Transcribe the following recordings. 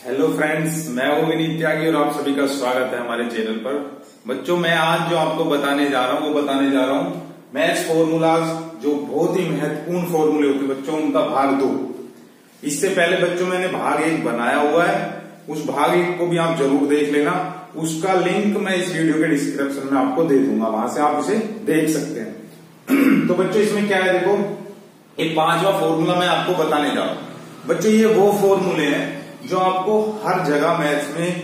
Hello friends, मैं हूं विनीत त्यागी और आप सभी का स्वागत है हमारे चैनल पर। बच्चों, मैं आज जो आपको बताने जा रहा हूं वो बताने जा रहा हूं मैथ्स फॉर्मूलाज, जो बहुत ही महत्वपूर्ण फॉर्मूले होते हैं बच्चों, उनका भाग 2। इससे पहले बच्चों मैंने भाग 1 बनाया हुआ है, उस भाग 1 को भी आप जरूर देख लेना। उसका लिंक मैं इस वीडियो के डिस्क्रिप्शन में आपको दे दूंगा, वहां से आप इसे देख सकते हैं। तो बच्चों इसमें क्या है, देखो एक 5वां फॉर्मूला मैं आपको बताने जा रहा हूं। बच्चों ये वो फॉर्मूले हैं जो आपको हर जगह मैथ्स में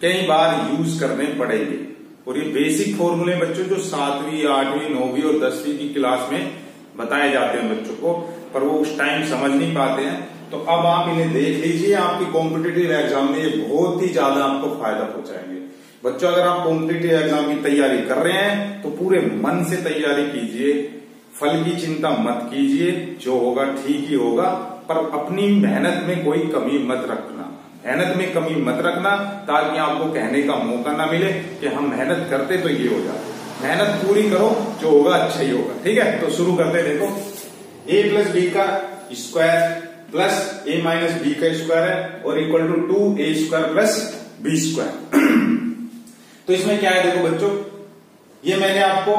कई बार यूज करने पड़ेंगे, और ये बेसिक फॉर्मूले बच्चों जो 7वीं, 8वीं, 9वीं और 10वीं की क्लास में बताए जाते हैं बच्चों को, पर वो उस टाइम समझ नहीं पाते हैं। तो अब आप इन्हें देख लीजिए, आपकी कॉम्पिटिटिव एग्जाम में ये बहुत ही ज्यादा आपको फायदा पहुंचाएंगे। बच्चों, अगर आप कॉम्पिटिटिव एग्जाम की तैयारी कर रहे हैं तो पूरे मन से तैयारी कीजिए, फल की चिंता मत कीजिए, जो होगा ठीक ही होगा, पर अपनी मेहनत में कोई कमी मत रखना। मेहनत में कमी मत रखना ताकि आपको कहने का मौका ना मिले कि हम मेहनत करते तो ये हो जाए। मेहनत पूरी करो, जो होगा अच्छा ही होगा। ठीक है, तो शुरू करते हैं। देखो a प्लस बी का square plus a minus b का स्क्वायर है और equal to 2a square plus B square. तो इसमें क्या है, देखो बच्चों, ये मैंने आपको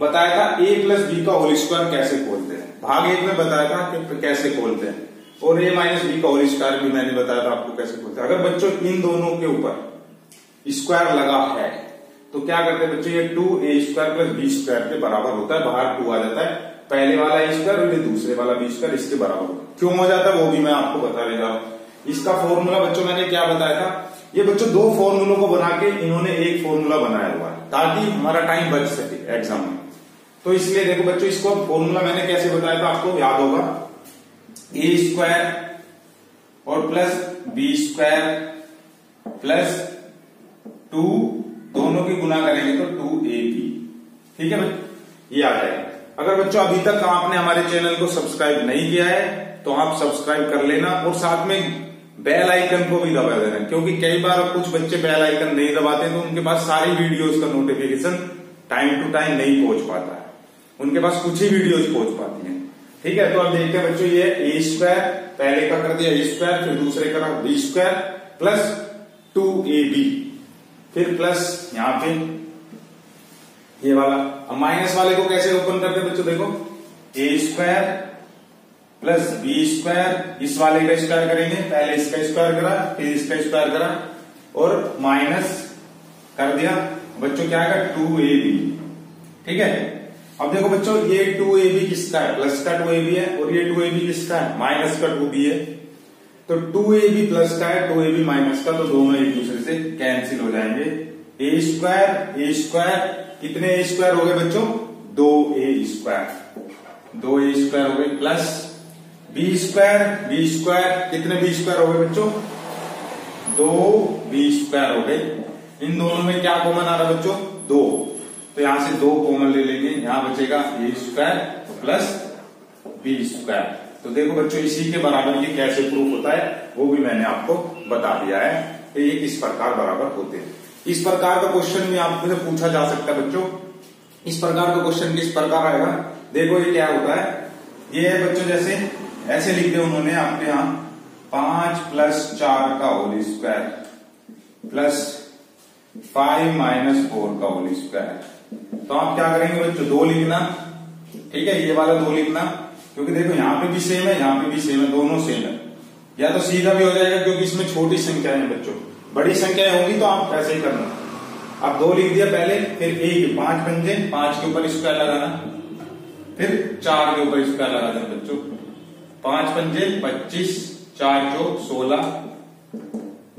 बताया था a प्लस बी का होल स्क्वायर कैसे खोलते हैं, भाग 1 में बताया था कि कैसे खोलते हैं, और a माइनस बी का होल स्क्वायर भी मैंने बताया था आपको कैसे खोलते हैं। अगर बच्चों इन दोनों के ऊपर स्क्वायर लगा है तो क्या करते हैं बच्चों, ये 2a square plus B square के बराबर होता है, बाहर 2 आ जाता है, पहले वाला a स्क्वायर और ये दूसरे वाला बी स्क्वायर इसके बराबर होता है। क्यों हो जाता है वो भी मैं आपको बताने जा रहा हूं। इसका फॉर्मूला बच्चों मैंने क्या बताया था, ये बच्चों 2 फॉर्मूलों को बना के इन्होंने एक फॉर्मूला बनाया हुआ है ताकि हमारा टाइम बच सके एग्जाम में। तो इसलिए देखो बच्चों, इसको फॉर्मूला मैंने कैसे बताया था आपको याद होगा, a स्क्वायर और प्लस बी स्क्वायर प्लस 2, दोनों की गुना करेंगे तो 2ab। ठीक है भाई, ये आ जाएगा। अगर बच्चों अभी तक आपने हमारे चैनल को सब्सक्राइब नहीं किया है तो आप सब्सक्राइब कर लेना और साथ में बेल आइकन को भी दबा देना, क्योंकि कई बार कुछ बच्चे बेल आइकन नहीं दबाते तो उनके पास सारी वीडियोस का नोटिफिकेशन टाइम टू टाइम नहीं पहुंच पाता है, उनके पास कुछ ही वीडियोस पहुंच पाती हैं। ठीक है, तो अब देखते हैं बच्चों, ये a स्क्वायर पहले का कर दिया a स्क्वायर, फिर दूसरे का b स्क्वायर प्लस 2ab, फिर प्लस यहां पे ये वाला। अब माइनस वाले को कैसे ओपन करते हैं बच्चों, देखो a square plus B square, इस वाले का स्क्वायर करेंगे, पहले इसका स्क्वायर करा फिर इसका स्क्वायर करा और माइनस कर दिया बच्चों, क्या आएगा 2ab। ठीक है, अब देखो बच्चों, ये 2ab किसका है, प्लस का 2ab है, और ये 2ab किसका है, माइनस का 2b है। तो 2ab प्लस का है, 2ab माइनस का, तो दोनों एक दूसरे से कैंसिल हो जाएंगे। a स्क्वायर कितने a स्क्वायर हो गए बच्चों, 2a स्क्वायर हो गए, प्लस b स्क्वायर कितने b स्क्वायर हो गए बच्चों, 2b स्क्वायर हो गए। इन दोनों में क्या कॉमन आ रहा है बच्चों, 2, तो यहां से 2 कॉमन ले लेंगे, यहां बचेगा a square plus b square. तो देखो बच्चों, इसी के बराबर ये कैसे प्रूफ होता है वो भी मैंने आपको बता दिया है कि ये किस प्रकार बराबर होते हैं। इस प्रकार का क्वेश्चन भी आपसे पूछा जा सकता है बच्चों। इस प्रकार का क्वेश्चन किस प्रकार आएगा, देखो ये क्या होता है, ये है बच्चों, जैसे ऐसे लिख दिया उन्होंने आपके यहां 5 प्लस 4 का होल स्क्वायर प्लस 5 माइनस 4 का होल स्क्वायर। तो आप क्या करेंगे बच्चों, 2 लिखना। ठीक है, ये वाला 2 लिखना, क्योंकि देखो यहां पे भी सेम है, यहां पे भी सेम है, दोनों सेम है। या तो सीधा भी हो जाएगा क्योंकि इसमें छोटी संख्या है बच्चों, बड़ी संख्या होंगी तो आप ऐसे ही करना। अब 2 लिख दिया पहले, फिर 1 5 पंजे 5 के ऊपर स्क्वायर लगाना, फिर 4 के ऊपर स्क्वायर लगा देना बच्चों, 5 पंजे 25, 4 चौक 16,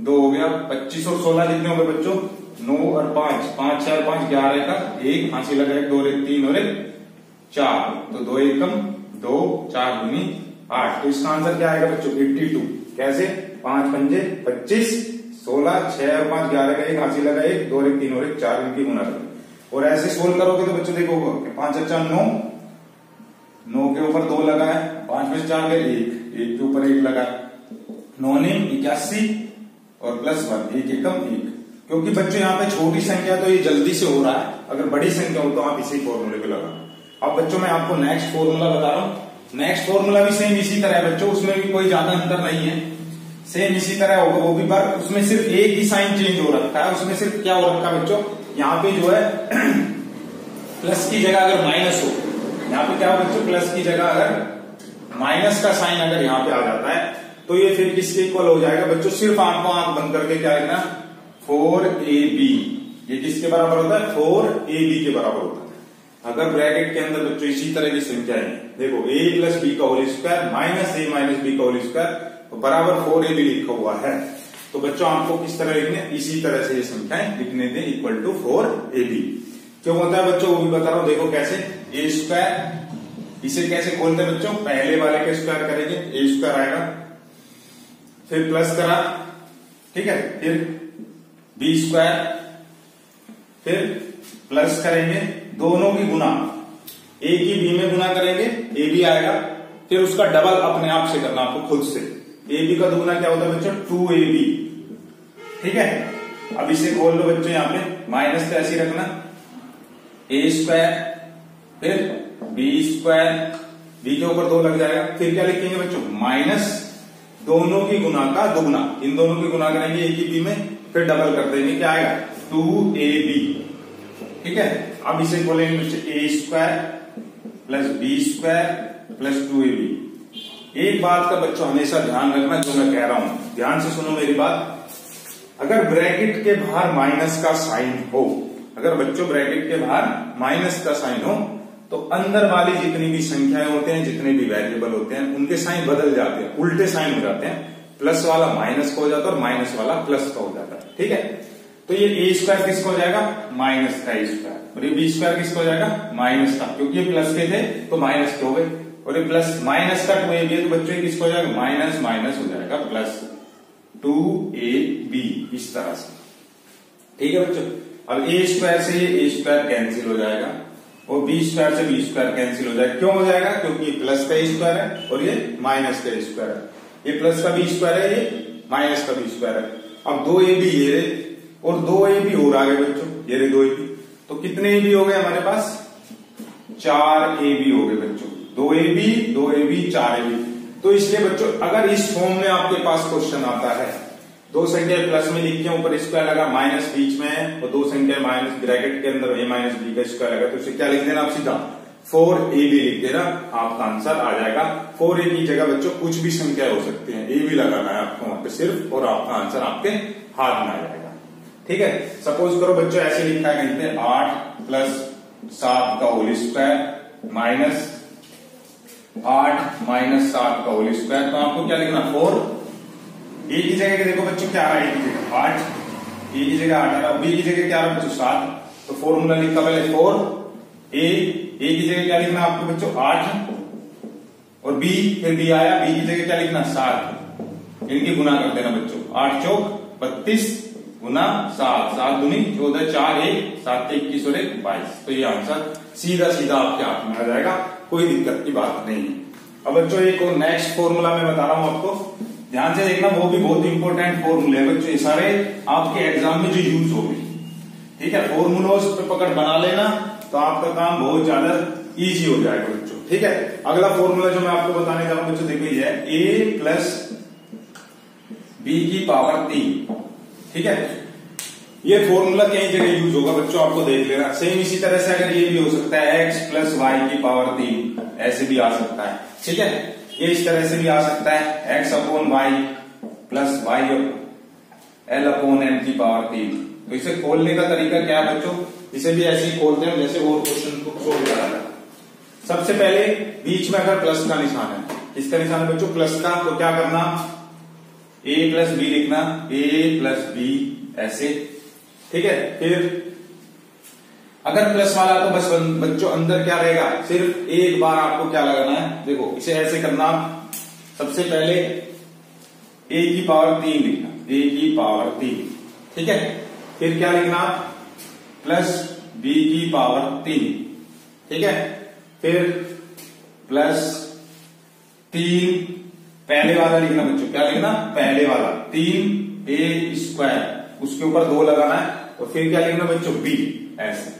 2 हो गया, 25 और 16 कितने हो गए बच्चों, 9 और 5, 5 4 5 11 का 1 फांसी लगा, 1 2 1 3 और 1 4, तो 2 एकम 2, 4 दूनी 8। तो इसका आंसर क्या आएगा बच्चों, 82। कैसे, 5 पंजे 25, 16, 6 और 5 11 का 1 फांसी लगा, 1 2 1 3 और 1 4, इनकी गुना करो और ऐसे सोल्व करोगे तो बच्चों देखो 5 अच्छा 9, 9 के ऊपर 2 लगा है, 5 में 4 गए 1 के ऊपर 1 लगा, 9 ने 81 और प्लस 1, 1 एकम 1। क्योंकि बच्चों यहाँ पे छोटी संख्या तो ये जल्दी से हो रहा है, अगर बड़ी संख्या हो तो आप इसी फॉर्मूले पे लगा। अब बच्चों मैं आपको नेक्स्ट फॉर्मूला बता रहा हूँ। नेक्स्ट फॉर्मूला भी सेम इसी तरह है बच्चों, उसमें भी कोई ज्यादा अंतर नहीं है। सेम इसी तरह होगा वो भी, पर उसमें सिर्फ एक ही साइन चेंज हो रखा है। उसमें सिर्फ क्या हो रखा है बच्चों, यहाँ पे जो है प्लस की जगह अगर माइनस हो, यहाँ पे क्या हो बच्चों, प्लस की जगह अगर माइनस का साइन अगर यहाँ पे आ जाता है तो ये फिर किसके इक्वल हो जाएगा बच्चों, सिर्फ आंखों आंख बंद करके क्या लिखना, 4ab। ये किसके बराबर होता है, 4ab के बराबर होता है। अगर ब्रैकेट के अंदर बच्चों इसी तरह की संख्याएं देखो, a प्लस बी का whole square minus a minus b का होल स्क्वायर बराबर 4ab लिखा हुआ है, तो बच्चों आपको किस तरह लिखने, इसी तरह से ये संख्याएं लिखने दें, इक्वल टू 4ab। क्यों होता है बच्चों, वो भी बता रहा हूं, देखो कैसे, a स्क्वायर, इसे कैसे खोलते हैं बच्चों, पहले वाले के स्क्वायर करेंगे, a स्क्वायर आएगा, फिर प्लस करा, ठीक है, फिर बी स्क्वायर, फिर प्लस करेंगे, दोनों की गुना, ए की बी में गुना करेंगे, ए बी आएगा, फिर उसका डबल अपने आप से करना आपको खुद से, ए बी का दुगुना क्या होता है बच्चों, 2ab, ठीक है। अब इसे खोल लो बच्चों, यहां पे माइनस तो ऐसे ही रखना, ए स्क्वायर, फिर बी स्क्वायर, बी के ऊपर 2 लग जाएगा, फिर क्या लिखेंगे बच्चों, माइनस दोनों की गुना का दुगुना, इन दोनों की गुना करेंगे ए की बी में, फिर डबल कर देंगे, क्या आएगा, 2ab, ठीक है। अब इसे बोलेंगे A square plus B square plus 2ab। एक बात का बच्चों हमेशा ध्यान रखना, जो मैं कह रहा हूं ध्यान से सुनो मेरी बात, अगर ब्रैकेट के बाहर माइनस का साइन हो, अगर बच्चों ब्रैकेट के बाहर माइनस का साइन हो, तो अंदर वाली जितनी भी संख्याएं होते हैं, जितने भी वेरिएबल होते हैं, उनके साइन बदल जाते हैं, उल्टे साइन हो जाते हैं, प्लस वाला माइनस का हो जाता है और माइनस वाला प्लस का हो जाता है, ठीक है। तो ये ए स्क्वायर किसका हो जाएगा, माइनस का ए स्क्वायर, और ये बी स्क्वायर किसका हो जाएगा, माइनस का, क्योंकि ये प्लस के थे तो माइनस के हो गए, और ये प्लस माइनस का 2ab है तो बच्चों ये किसका हो जाएगा, माइनस माइनस हो जाएगा प्लस 2ab, इस तरह से, ठीक है बच्चों। अब ए स्क्वायर से ये ए स्क्वायर कैंसिल हो जाएगा और बी स्क्वायर से बी स्क्वायर कैंसिल हो जाएगा, क्यों हो जाएगा, क्योंकि ये प्लस का ए स्क्वायर है और ये माइनस का ए स्क्वायर है, ये प्लस का बी स्क्वायर है, ये माइनस का बी स्क्वायर है। अब 2ab ये रहे और 2ab और आ गए बच्चों, ये रहे 2ab, तो कितने ab हो गए हमारे पास, 4ab हो गए बच्चों, 2ab 4ab। तो इसलिए बच्चों अगर इस फॉर्म में आपके पास क्वेश्चन आता है, दो संख्या प्लस में लिख के ऊपर स्क्वायर लगा, माइनस बीच में है और दो संख्या माइनस ब्रैकेट के अंदर a माइनस बी का स्क्वायर लगा, तो इसे क्या लिख देना आप सीधा, 4ab लिख देना, आपका आंसर आ जाएगा। 4a की जगह बच्चों कुछ भी संख्या हो सकती है, a भी लगाना है आपको वहां पे सिर्फ, और आपका आंसर आपके हाथ में आ जाएगा, ठीक है। सपोज करो बच्चों ऐसे लिखा है कहीं पे 8 प्लस 7 का होल स्क्वायर माइनस 8 माइनस 7 का होल स्क्वायर, तो आपको क्या लिखना, 4, ए की जगह देखो बच्चों क्या आ रहा है, ए की जगह 8, ए की जगह 8 आ रहा है, बी की जगह क्या आ रहा है बच्चों 7, तो फॉर्मूला लिखा पहले 4, ए की जगह क्या लिखना आपको बच्चों 8 और बी, फिर बी आया, बी की जगह क्या लिखना 7, इनकी गुना कर देना बच्चों, 8 चौक 32 गुना 7, 7 दूनी 14, 4 1, 7 21 और 1 22, तो ये आंसर सीधा सीधा आपके हाथ में आ जाएगा, कोई दिक्कत की बात नहीं। अब बच्चों एक और नेक्स्ट फॉर्मूला मैं बता रहा हूं आपको, ध्यान से देखना, वो भी बहुत इंपॉर्टेंट फॉर्मूले हैं बच्चों, ये सारे आपके एग्जाम में जो यूज होंगे, ठीक है। फॉर्मूलोस पे पकड़ बना लेना तो आपका काम बहुत ज्यादा इजी हो जाएगा बच्चों, ठीक है। अगला फॉर्मूला जो मैं आपको बताने जा रहा हूं बच्चों, देखो ये है a प्लस बी की पावर 3, ठीक है। ये फॉर्मूला कई जगह यूज होगा बच्चों, आपको देख लेना। सेम इसी तरह से अगर ये भी हो सकता है x प्लस वाई की पावर 3, ऐसे भी आ सकता है, ठीक है। ये इस तरह से भी आ सकता है x upon y plus y l upon m की पावर 3। तो इसे खोलने का तरीका क्या है बच्चों, इसे भी ऐसे ही खोलते हैं जैसे और क्वेश्चन को सोल्व करा है। सबसे पहले बीच में अगर प्लस का निशान है, किसका निशान है बच्चों, प्लस का, तो क्या करना, a प्लस बी लिखना, a प्लस बी ऐसे, ठीक है। फिर अगर प्लस वाला तो बस बच्चों अंदर क्या रहेगा, सिर्फ एक बार आपको क्या लगाना है, देखो इसे ऐसे करना, सबसे पहले a की पावर 3 लिखना, a की पावर 3, ठीक है। फिर क्या लिखना, प्लस b की पावर 3, ठीक है। फिर प्लस 3, पहले वाला लिखना बच्चों, क्या लिखना, पहले वाला 3a स्क्वायर, उसके ऊपर 2 लगाना है, और फिर क्या लिखना बच्चों, b ऐसे।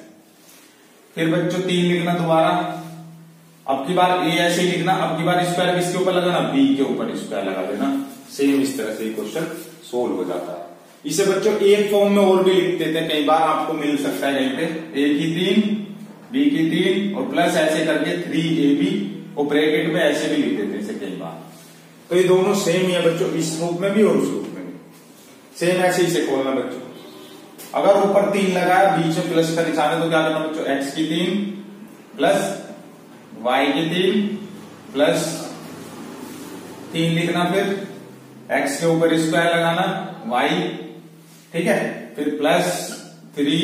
फिर बच्चों 3 लिखना दोबारा, अब की बार a ऐसे लिखना, अब की बार स्क्वायर किसके ऊपर लगाना, b के ऊपर स्क्वायर लगा देना, सेम इस तरह से क्वेश्चन सोल्व हो जाता है। इसे बच्चों एक फॉर्म में और भी लिख देते हैं, कई बार आपको मिल सकता है कहीं पे a की 3 b की 3 और प्लस ऐसे करके 3ab और ब्रैकेट में ऐसे भी लिख देते हैं इसे कई बार। तो ये दोनों सेम ही है बच्चों, इस रूप में भी और उस रूप में भी सेम ऐसे इसे खोलना बच्चों। अगर ऊपर 3 लगाया बीच में प्लस का निशान है तो क्या करना बच्चों, x की 3 प्लस y की 3 प्लस 3 लिखना, फिर x के ऊपर स्क्वायर लगाना y, ठीक है, फिर प्लस 3,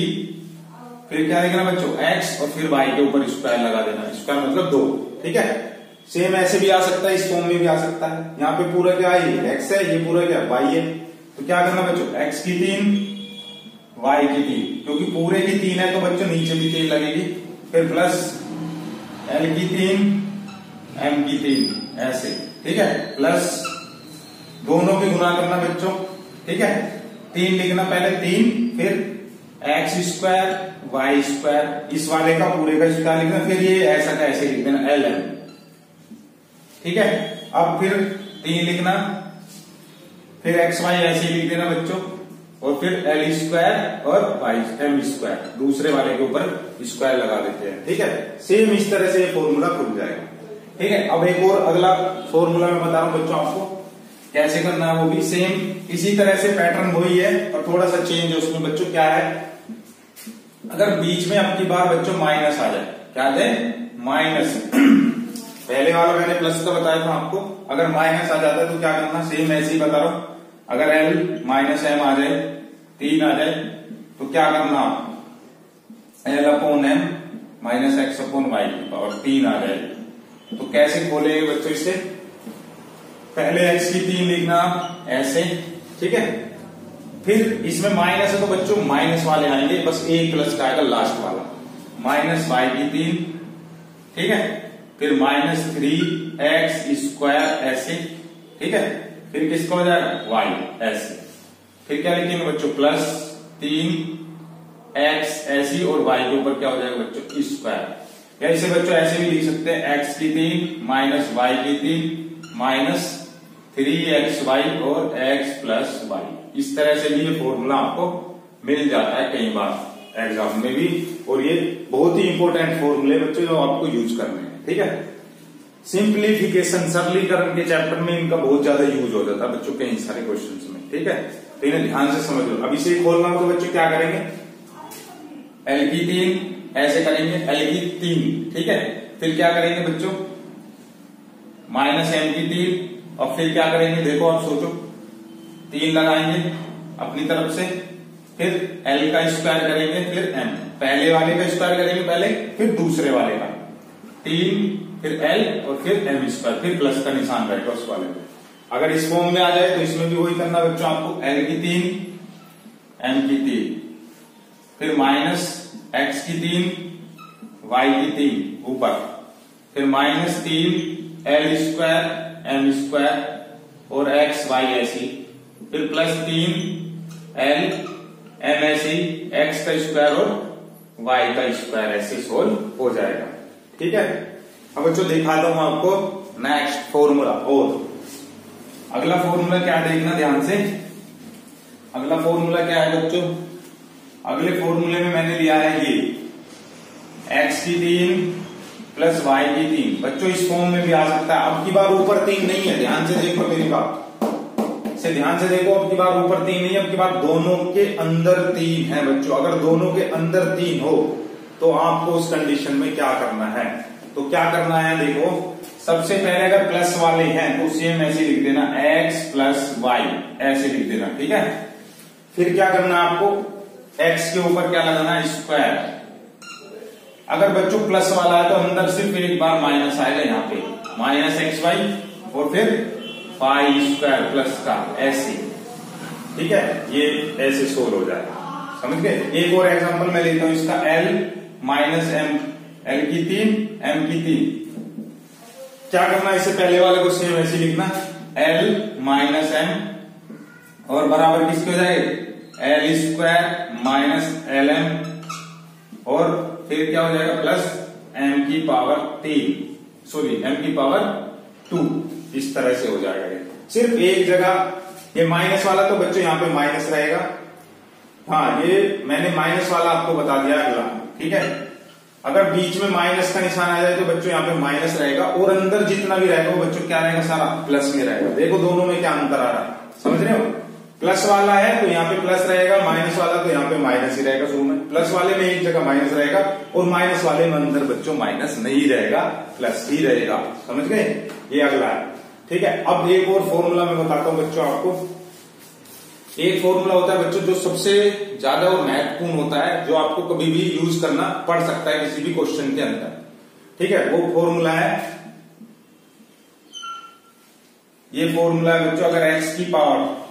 फिर क्या लिखना बच्चों x और फिर y के ऊपर स्क्वायर लगा देना, स्क्वायर मतलब 2, ठीक है। सेम ऐसे भी आ सकता है, इस फॉर्म में भी आ सकता है। यहाँ पे पूरा क्या है, x है, ये पूरा क्या y है, तो क्या करना बच्चों, x की 3 y की 3, क्योंकि पूरे की 3 है तो बच्चों नीचे भी 3 लगेगी, फिर प्लस l की 3 m की 3 ऐसे, ठीक है, प्लस दोनों की गुना करना बच्चों, ठीक है, 3 लिखना पहले 3, फिर x स्क्वायर y स्क्वायर, इस वाले का पूरे का स्क्वायर लिखना, फिर ये ऐसा का ऐसे लिख देना lm, ठीक है। अब फिर 3 लिखना, फिर x y ऐसे लिख देना बच्चों, और फिर l स्क्वायर और y m स्क्वायर दूसरे वाले के ऊपर स्क्वायर लगा देते हैं, ठीक है। सेम इस तरह से ये फॉर्मूला खुल जाएगा, ठीक है। अब एक और अगला फॉर्मूला मैं बता रहा हूं बच्चों आपको कैसे करना है, वो भी सेम इसी तरह से पैटर्न वही है और थोड़ा सा चेंज है उसमें बच्चों। क्या है, अगर बीच में अब की बार बच्चों माइनस आ जाए, क्या दे माइनस, पहले वाला मैंने प्लस का बताया था आपको, अगर माइनस आ जाता है तो क्या करना, सेम ऐसे ही बता रहा हूं। अगर l माइनस m आ जाए, 3 आ जाए, तो क्या करना, l upon m minus x upon y की पावर 3 आ जाए, तो कैसे खोलेंगे बच्चों इसे, पहले x की 3 लिखना ऐसे, ठीक है, फिर इसमें माइनस है तो बच्चों माइनस वाले आएंगे, बस एक प्लस का आएगा लास्ट वाला, माइनस y की 3, ठीक है, फिर माइनस 3x स्क्वायर ऐसे, ठीक है, फिर किसका हो जाएगा y ऐसे, फिर क्या लिखेंगे बच्चों प्लस 3x ऐसी और y के ऊपर क्या हो जाएगा बच्चों स्क्वायर, या इसे बच्चों ऐसे भी लिख सकते हैं x की 3 माइनस y की 3 माइनस 3xy और x प्लस y, इस तरह से भी ये फॉर्मूला आपको मिल जाता है कई बार एग्जाम में भी, और ये बहुत ही इंपॉर्टेंट फॉर्मूले बच्चों जो आपको यूज करने हैं, ठीक है। सिंप्लीफिकेशन सरलीकरण के चैप्टर में इनका बहुत ज्यादा यूज हो जाता है बच्चों कई सारे क्वेश्चंस में, ठीक है, तो इन्हें ध्यान से समझ लो। अब इसे खोलना हो तो बच्चों क्या करेंगे, l की 3 ऐसे करेंगे, l की 3, ठीक है, फिर क्या करेंगे बच्चों माइनस m की 3, और फिर क्या करेंगे देखो आप सोचो, 3 लगाएंगे अपनी तरफ से, फिर l का स्क्वायर करेंगे, फिर m, पहले वाले का स्क्वायर करेंगे पहले, फिर दूसरे वाले का 3, फिर l और फिर m स्क्वायर, फिर प्लस का निशान रहेगा उस वाले में। अगर इस फॉर्म में आ जाए तो इसमें भी वही करना बच्चों आपको, l की 3 m की 3, फिर माइनस x की 3 y की 3 ऊपर, फिर minus 3 l square m square और x y ऐसी, फिर प्लस 3 l m ऐसी, x का स्क्वायर और y का स्क्वायर ऐसे सोल्व हो जाएगा, ठीक है। अब बच्चों दिखाता हूं आपको नेक्स्ट फॉर्मूला, और अगला फॉर्मूला क्या देखना ध्यान से, अगला फॉर्मूला क्या है बच्चों, अगले फॉर्मूले में मैंने लिया है ये x की 3 प्लस y की 3, बच्चों इस फॉर्म में भी आ सकता है। अब की बार ऊपर 3 नहीं है, ध्यान से देखो मेरी बात से, ध्यान से देखो, अब की बार ऊपर 3 नहीं है, अब की बार दोनों के अंदर 3 है बच्चों। अगर दोनों के अंदर 3 हो तो आपको उस कंडीशन में क्या करना है, तो क्या करना है देखो, सबसे पहले अगर प्लस वाले हैं तो सेम ऐसे लिख देना x प्लस y ऐसे लिख देना, ठीक है। फिर क्या करना है आपको, x के ऊपर क्या लगाना है स्क्वायर, अगर बच्चों प्लस वाला है तो अंदर सिर्फ एक बार माइनस आएगा, यहाँ पे माइनस xy और फिर पाई स्क्वायर प्लस का ऐसे, ठीक है, ये ऐसे सोल्व हो जाएगा, समझ गए। एक और एग्जांपल मैं लेता हूं इसका, l माइनस m, l की 3 m की 3, क्या करना है, इससे पहले वाले को सेम ऐसे लिखना l माइनस m और बराबर किसके हो जाएगा l स्क्वायर माइनस lm और फिर क्या हो जाएगा प्लस m की पावर 3, सॉरी m की पावर 2, इस तरह से हो जाएगा ये, सिर्फ एक जगह ये माइनस वाला, तो बच्चों यहाँ पे माइनस रहेगा। हाँ, ये मैंने माइनस वाला आपको बता दिया अगला, ठीक है। अगर बीच में माइनस का निशान आ जाए तो बच्चों यहाँ पे माइनस रहेगा, और अंदर जितना भी रहेगा वो बच्चों क्या रहेगा, सारा प्लस में रहेगा। देखो दोनों में क्या अंतर आ रहा है, समझ रहे हो। प्लस वाला है तो यहाँ पे प्लस रहेगा, माइनस वाला तो यहाँ पे माइनस ही रहेगा शुरू में। प्लस वाले में एक जगह माइनस रहेगा, और माइनस वाले में अंदर बच्चों माइनस नहीं रहेगा, प्लस ही रहेगा, समझ गए। ये अगला है, ठीक है। अब एक और फॉर्मूला मैं बताता हूं बच्चों आपको। एक फॉर्मूला होता है बच्चों जो सबसे ज्यादा और महत्वपूर्ण होता है, जो आपको कभी भी यूज करना पड़ सकता है किसी भी क्वेश्चन के अंदर, ठीक है। वो फॉर्मूला है, ये फॉर्मूला है बच्चों, अगर x की पावर,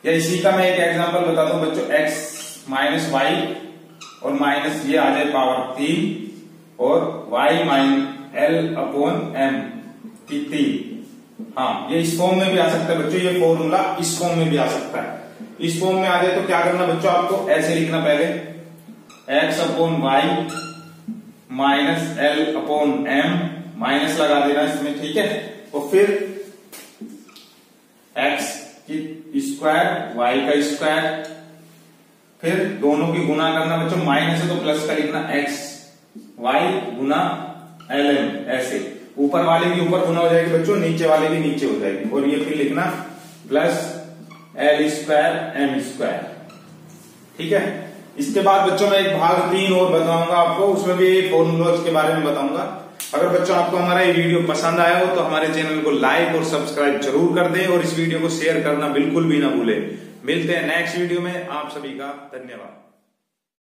या इसी का मैं एक एग्जांपल बताता हूं बच्चों, x माइनस वाई और माइनस ये आ जाए पावर 3 और y minus l upon m की 3। हाँ, ये इस फॉर्म में भी आ सकता है बच्चों, ये फॉर्मूला इस फॉर्म में भी आ सकता है। इस फॉर्म में आ जाए तो क्या करना बच्चों, आपको ऐसे लिखना, पहले x upon y minus l upon m, minus लगा देना इसमें, ठीक है। और फिर x की स्क्वायर, y का स्क्वायर, फिर दोनों की गुना करना बच्चों, माइनस है तो प्लस का लिखना, x y गुना lm, ऐसे ऊपर वाले की ऊपर गुना हो जाएगी बच्चों, नीचे वाले की नीचे हो जाएगी, और ये फिर लिखना plus l square m square, ठीक है। इसके बाद बच्चों मैं एक भाग 3 और बताऊंगा आपको, उसमें भी फॉर्मूलाज के बारे में बताऊंगा। अगर बच्चों आपको हमारा ये वीडियो पसंद आया हो तो हमारे चैनल को लाइक और सब्सक्राइब जरूर कर दें, और इस वीडियो को शेयर करना बिल्कुल भी ना भूलें। मिलते हैं नेक्स्ट वीडियो में, आप सभी का धन्यवाद।